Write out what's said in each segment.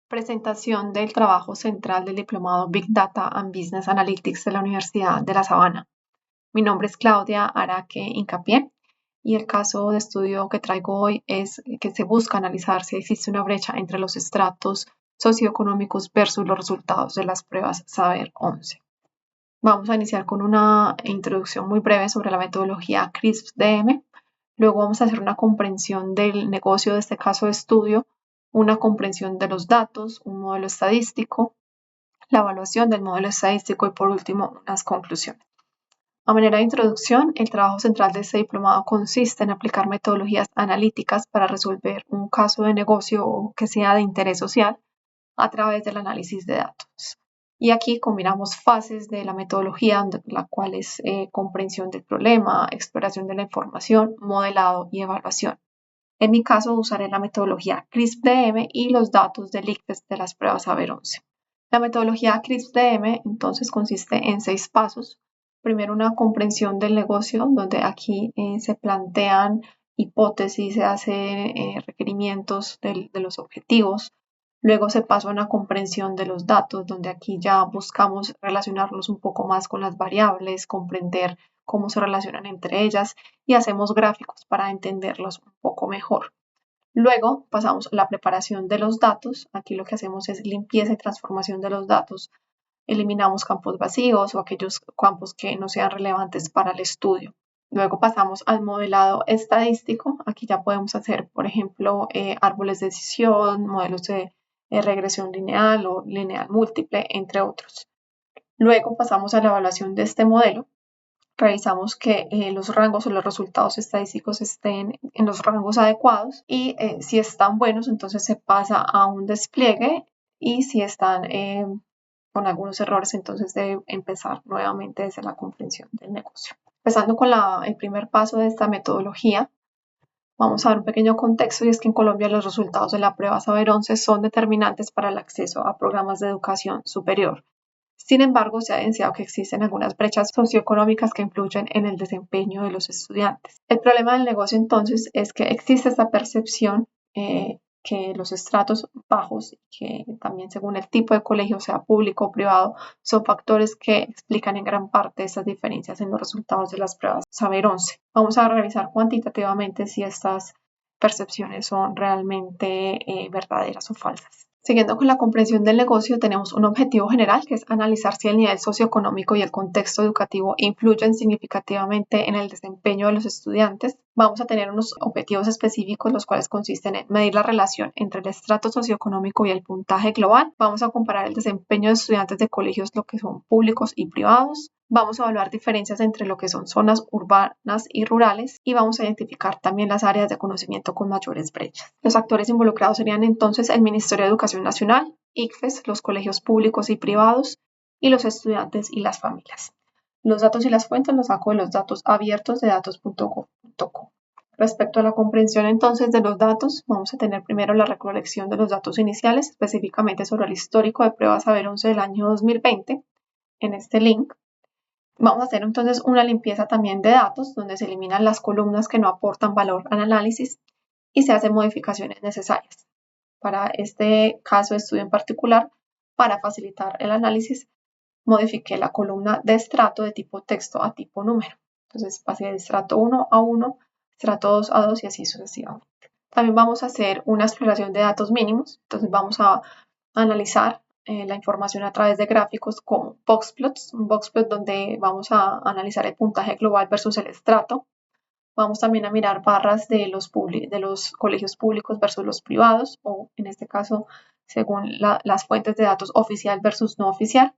Presentación del trabajo central del diplomado Big Data and Business Analytics de la Universidad de La Sabana. Mi nombre es Claudia Araque Hincapié y el caso de estudio que traigo hoy es que se busca analizar si existe una brecha entre los estratos socioeconómicos versus los resultados de las pruebas Saber 11. Vamos a iniciar con una introducción muy breve sobre la metodología CRISP-DM. Luego vamos a hacer una comprensión del negocio de este caso de estudio, una comprensión de los datos, un modelo estadístico, la evaluación del modelo estadístico y por último unas conclusiones. A manera de introducción, el trabajo central de este diplomado consiste en aplicar metodologías analíticas para resolver un caso de negocio que sea de interés social a través del análisis de datos. Y aquí combinamos fases de la metodología, la cual es comprensión del problema, exploración de la información, modelado y evaluación. En mi caso usaré la metodología CRISP-DM y los datos del ICFES de las pruebas Saber 11. La metodología CRISP-DM entonces consiste en 6 pasos. Primero, una comprensión del negocio, donde aquí se plantean hipótesis, se hacen requerimientos de los objetivos. Luego se pasa a una comprensión de los datos, donde aquí ya buscamos relacionarlos un poco más con las variables, comprender cómo se relacionan entre ellas y hacemos gráficos para entenderlos un poco mejor. Luego pasamos a la preparación de los datos. Aquí lo que hacemos es limpieza y transformación de los datos. Eliminamos campos vacíos o aquellos campos que no sean relevantes para el estudio. Luego pasamos al modelado estadístico. Aquí ya podemos hacer, por ejemplo, árboles de decisión, modelos de regresión lineal o lineal múltiple, entre otros. Luego pasamos a la evaluación de este modelo. Revisamos que los rangos o los resultados estadísticos estén en los rangos adecuados y si están buenos, entonces se pasa a un despliegue y si están con algunos errores, entonces debe empezar nuevamente desde la comprensión del negocio. Empezando con el primer paso de esta metodología, vamos a dar un pequeño contexto y es que en Colombia los resultados de la prueba Saber 11 son determinantes para el acceso a programas de educación superior. Sin embargo, se ha evidenciado que existen algunas brechas socioeconómicas que influyen en el desempeño de los estudiantes. El problema del negocio entonces es que existe esta percepción que los estratos bajos, que también según el tipo de colegio, sea público o privado, son factores que explican en gran parte estas diferencias en los resultados de las pruebas Saber 11. Vamos a revisar cuantitativamente si estas percepciones son realmente verdaderas o falsas. Siguiendo con la comprensión del negocio, tenemos un objetivo general que es analizar si el nivel socioeconómico y el contexto educativo influyen significativamente en el desempeño de los estudiantes. Vamos a tener unos objetivos específicos, los cuales consisten en medir la relación entre el estrato socioeconómico y el puntaje global. Vamos a comparar el desempeño de estudiantes de colegios, lo que son públicos y privados. Vamos a evaluar diferencias entre lo que son zonas urbanas y rurales y vamos a identificar también las áreas de conocimiento con mayores brechas. Los actores involucrados serían entonces el Ministerio de Educación Nacional, ICFES, los colegios públicos y privados y los estudiantes y las familias. Los datos y las fuentes los saco de los datos abiertos de datos.gov.co. Respecto a la comprensión entonces de los datos, vamos a tener primero la recolección de los datos iniciales, específicamente sobre el histórico de pruebas Saber 11 del año 2020, en este link. Vamos a hacer entonces una limpieza también de datos, donde se eliminan las columnas que no aportan valor al análisis y se hacen modificaciones necesarias. Para este caso de estudio en particular, para facilitar el análisis, modifiqué la columna de estrato de tipo texto a tipo número. Entonces pasé de estrato 1 a 1, estrato 2 a 2 y así sucesivamente. También vamos a hacer una exploración de datos mínimos. Entonces vamos a analizar la información a través de gráficos como boxplots, un boxplot donde vamos a analizar el puntaje global versus el estrato. Vamos también a mirar barras de los colegios públicos versus los privados, o en este caso, según las fuentes de datos oficial versus no oficial.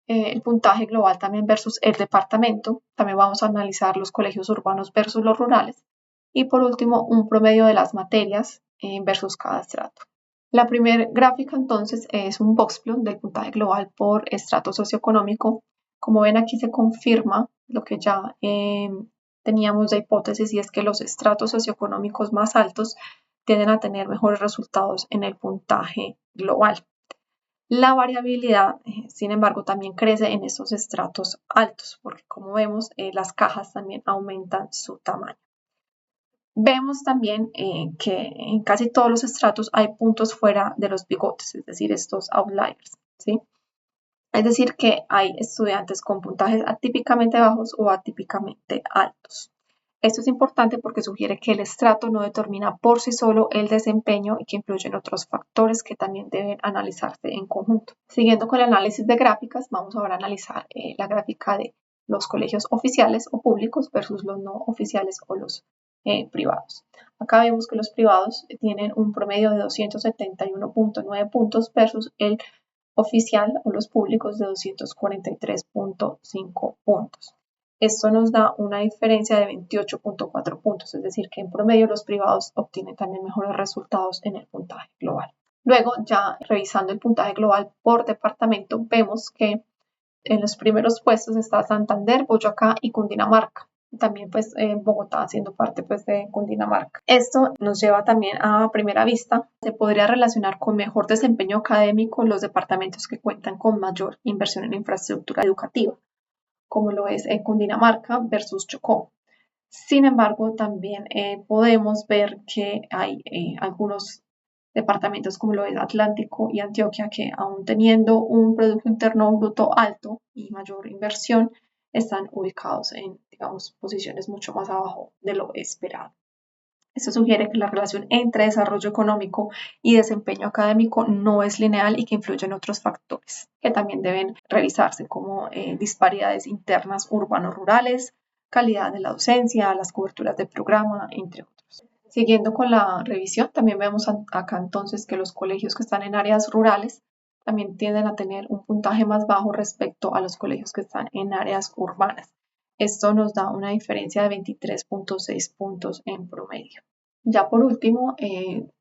El puntaje global también versus el departamento. También vamos a analizar los colegios urbanos versus los rurales. Y por último, un promedio de las materias versus cada estrato. La primera gráfica entonces es un boxplot del puntaje global por estrato socioeconómico. Como ven, aquí se confirma lo que ya teníamos de hipótesis, y es que los estratos socioeconómicos más altos tienden a tener mejores resultados en el puntaje global. La variabilidad, sin embargo, también crece en estos estratos altos, porque como vemos, las cajas también aumentan su tamaño. Vemos también que en casi todos los estratos hay puntos fuera de los bigotes, es decir, estos outliers, ¿sí? Es decir, que hay estudiantes con puntajes atípicamente bajos o atípicamente altos. Esto es importante porque sugiere que el estrato no determina por sí solo el desempeño y que influyen otros factores que también deben analizarse en conjunto. Siguiendo con el análisis de gráficas, vamos ahora a analizar la gráfica de los colegios oficiales o públicos versus los no oficiales o los privados. Acá vemos que los privados tienen un promedio de 271.9 puntos versus el oficial o los públicos de 243.5 puntos. Esto nos da una diferencia de 28.4 puntos, es decir, que en promedio los privados obtienen también mejores resultados en el puntaje global. Luego, ya revisando el puntaje global por departamento, vemos que en los primeros puestos está Santander, Boyacá y Cundinamarca. También pues Bogotá siendo parte pues de Cundinamarca. Esto nos lleva también a primera vista, se podría relacionar con mejor desempeño académico los departamentos que cuentan con mayor inversión en infraestructura educativa, como lo es Cundinamarca versus Chocó. Sin embargo, también podemos ver que hay algunos departamentos como lo es Atlántico y Antioquia que aún teniendo un Producto Interno Bruto alto y mayor inversión, están ubicados en, digamos, posiciones mucho más abajo de lo esperado. Esto sugiere que la relación entre desarrollo económico y desempeño académico no es lineal y que influyen otros factores que también deben revisarse, como disparidades internas urbano-rurales, calidad de la docencia, las coberturas de programa, entre otros. Siguiendo con la revisión, también vemos acá entonces que los colegios que están en áreas rurales también tienden a tener un puntaje más bajo respecto a los colegios que están en áreas urbanas. Esto nos da una diferencia de 23.6 puntos en promedio. Ya por último,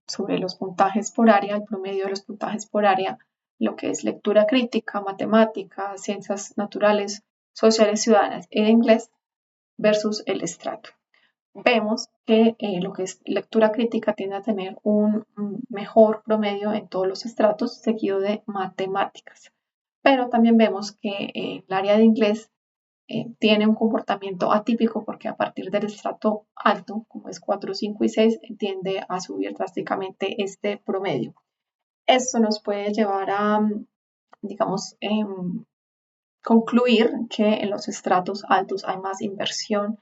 sobre los puntajes por área, el promedio de los puntajes por área, lo que es lectura crítica, matemáticas, ciencias naturales, sociales ciudadanas e inglés versus el estrato. Vemos que lo que es lectura crítica tiende a tener un mejor promedio en todos los estratos, seguido de matemáticas. Pero también vemos que el área de inglés tiene un comportamiento atípico porque a partir del estrato alto, como es 4, 5 y 6, tiende a subir drásticamente este promedio. Esto nos puede llevar a, digamos, concluir que en los estratos altos hay más inversión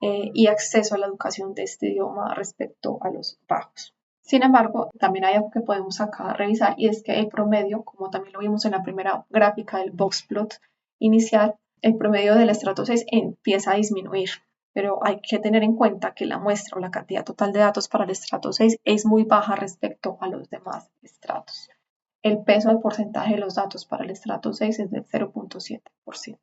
y acceso a la educación de este idioma respecto a los bajos. Sin embargo, también hay algo que podemos acá revisar y es que el promedio, como también lo vimos en la primera gráfica del boxplot inicial, el promedio del estrato 6 empieza a disminuir, pero hay que tener en cuenta que la muestra o la cantidad total de datos para el estrato 6 es muy baja respecto a los demás estratos. El peso del porcentaje de los datos para el estrato 6 es del 0.7%.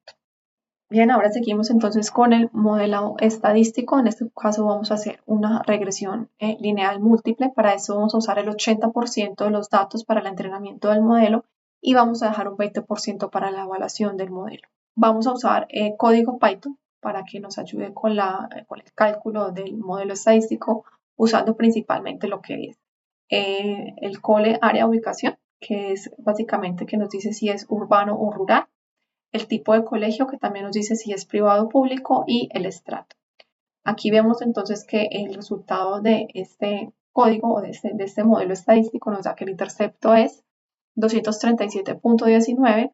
Bien, ahora seguimos entonces con el modelado estadístico. En este caso vamos a hacer una regresión lineal múltiple. Para eso vamos a usar el 80% de los datos para el entrenamiento del modelo y vamos a dejar un 20% para la evaluación del modelo. Vamos a usar código Python para que nos ayude con el cálculo del modelo estadístico, usando principalmente lo que es el cole área ubicación, que es básicamente que nos dice si es urbano o rural, el tipo de colegio, que también nos dice si es privado o público, y el estrato. Aquí vemos entonces que el resultado de este código o de este modelo estadístico nos da que el intercepto es 237.19,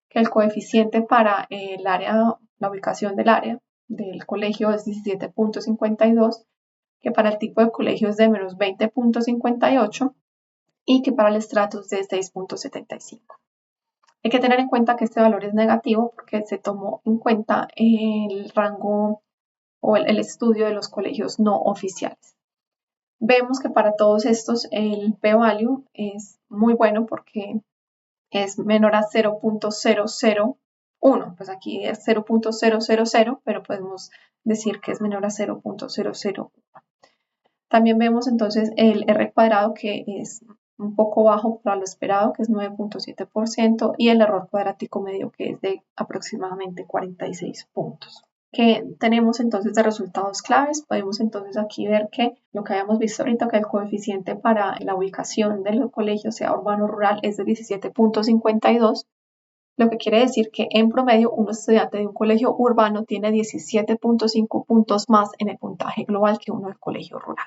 que el coeficiente para el área, la ubicación del área del colegio es 17.52, que para el tipo de colegio es de menos 20.58 y que para el estrato es de 6.75. Hay que tener en cuenta que este valor es negativo porque se tomó en cuenta el rango o el estudio de los colegios no oficiales. Vemos que para todos estos el p-value es muy bueno porque es menor a 0.001. Pues aquí es 0.000, pero podemos decir que es menor a 0.001. También vemos entonces el R cuadrado, que es un poco bajo para lo esperado, que es 9.7%, y el error cuadrático medio, que es de aproximadamente 46 puntos. ¿Qué tenemos entonces de resultados claves? Podemos entonces aquí ver que lo que habíamos visto ahorita, que el coeficiente para la ubicación del colegio, sea urbano o rural, es de 17.52, lo que quiere decir que en promedio un estudiante de un colegio urbano tiene 17.5 puntos más en el puntaje global que uno del colegio rural.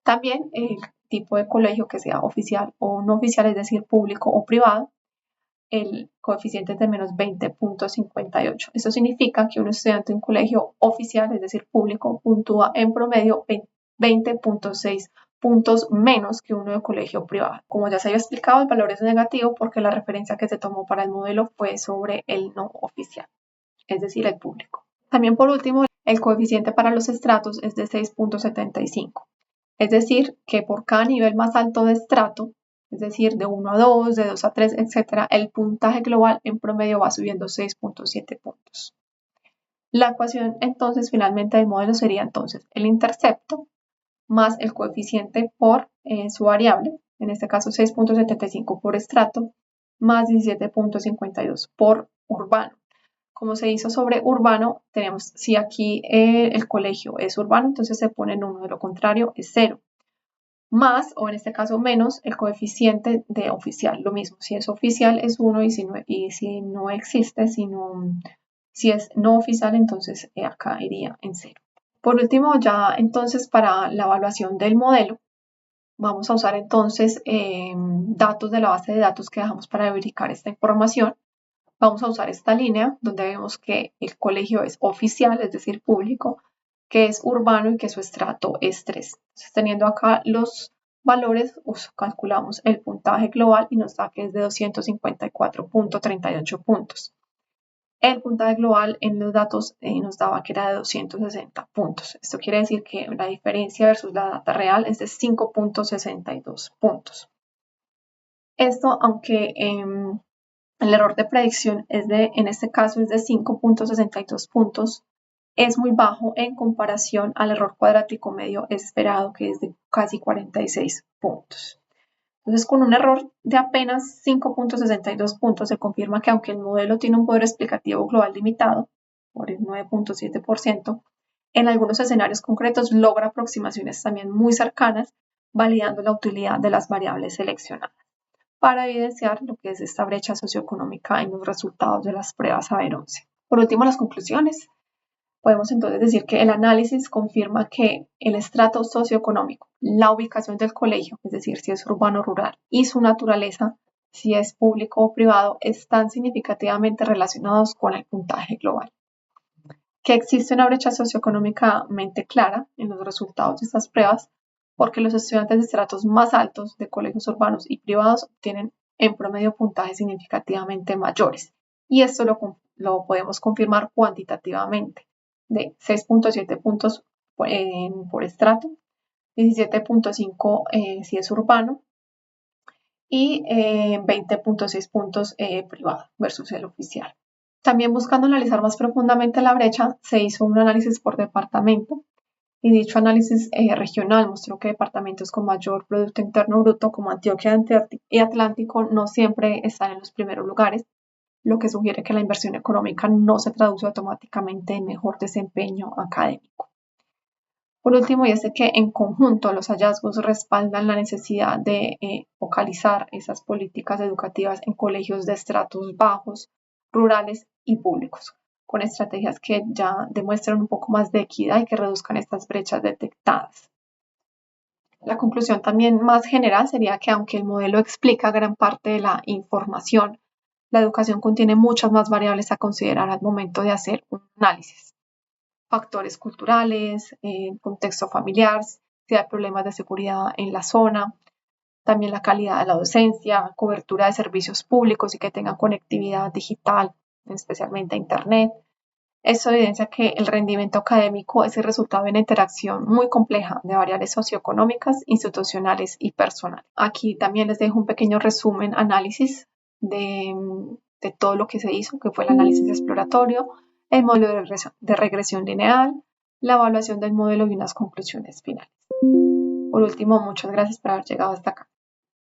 También el tipo de colegio que sea oficial o no oficial, es decir, público o privado, el coeficiente es de menos 20.58. Eso significa que un estudiante de un colegio oficial, es decir, público, puntúa en promedio 20.6 puntos menos que uno de colegio privado. Como ya se había explicado, el valor es negativo porque la referencia que se tomó para el modelo fue sobre el no oficial, es decir, el público. También, por último, el coeficiente para los estratos es de 6.75. Es decir, que por cada nivel más alto de estrato, es decir, de 1 a 2, de 2 a 3, etc., el puntaje global en promedio va subiendo 6.7 puntos. La ecuación entonces finalmente del modelo sería entonces el intercepto más el coeficiente por su variable, en este caso 6.75 por estrato, más 17.52 por urbano. Como se hizo sobre urbano, tenemos, si aquí el colegio es urbano, entonces se pone en 1, de lo contrario es 0. Más, o en este caso menos, el coeficiente de oficial. Lo mismo, si es oficial es 1 y si no existe, si es no oficial, entonces acá iría en 0. Por último, ya entonces para la evaluación del modelo, vamos a usar entonces datos de la base de datos que dejamos para verificar esta información. Vamos a usar esta línea donde vemos que el colegio es oficial, es decir, público, que es urbano y que su estrato es 3. Entonces, teniendo acá los valores, calculamos el puntaje global y nos da que es de 254.38 puntos. El puntaje global en los datos nos daba que era de 260 puntos. Esto quiere decir que la diferencia versus la data real es de 5.62 puntos. Esto, aunque el error de predicción en este caso es de 5.62 puntos, es muy bajo en comparación al error cuadrático medio esperado, que es de casi 46 puntos. Entonces, con un error de apenas 5.62 puntos, se confirma que aunque el modelo tiene un poder explicativo global limitado, por el 9.7%, en algunos escenarios concretos logra aproximaciones también muy cercanas, validando la utilidad de las variables seleccionadas para evidenciar lo que es esta brecha socioeconómica en los resultados de las pruebas AVER11. Por último, las conclusiones. Podemos entonces decir que el análisis confirma que el estrato socioeconómico, la ubicación del colegio, es decir, si es urbano o rural, y su naturaleza, si es público o privado, están significativamente relacionados con el puntaje global. Que existe una brecha socioeconómicamente clara en los resultados de estas pruebas porque los estudiantes de estratos más altos de colegios urbanos y privados obtienen en promedio puntajes significativamente mayores. Y esto lo podemos confirmar cuantitativamente de 6.7 puntos por estrato, 17.5 si es urbano y 20.6 puntos privado versus el oficial. También buscando analizar más profundamente la brecha, se hizo un análisis por departamento y dicho análisis regional mostró que departamentos con mayor Producto Interno Bruto como Antioquia y Atlántico no siempre están en los primeros lugares, lo que sugiere que la inversión económica no se traduce automáticamente en mejor desempeño académico. Por último, y es que en conjunto los hallazgos respaldan la necesidad de focalizar esas políticas educativas en colegios de estratos bajos, rurales y públicos, con estrategias que ya demuestran un poco más de equidad y que reduzcan estas brechas detectadas. La conclusión también más general sería que aunque el modelo explica gran parte de la información, la educación contiene muchas más variables a considerar al momento de hacer un análisis. Factores culturales, contexto familiar, si hay problemas de seguridad en la zona, también la calidad de la docencia, cobertura de servicios públicos y que tengan conectividad digital, especialmente a Internet. Eso evidencia que el rendimiento académico es el resultado de una interacción muy compleja de variables socioeconómicas, institucionales y personales. Aquí también les dejo un pequeño resumen, análisis de todo lo que se hizo, que fue el análisis exploratorio, el modelo de regresión lineal, la evaluación del modelo y unas conclusiones finales. Por último, muchas gracias por haber llegado hasta acá.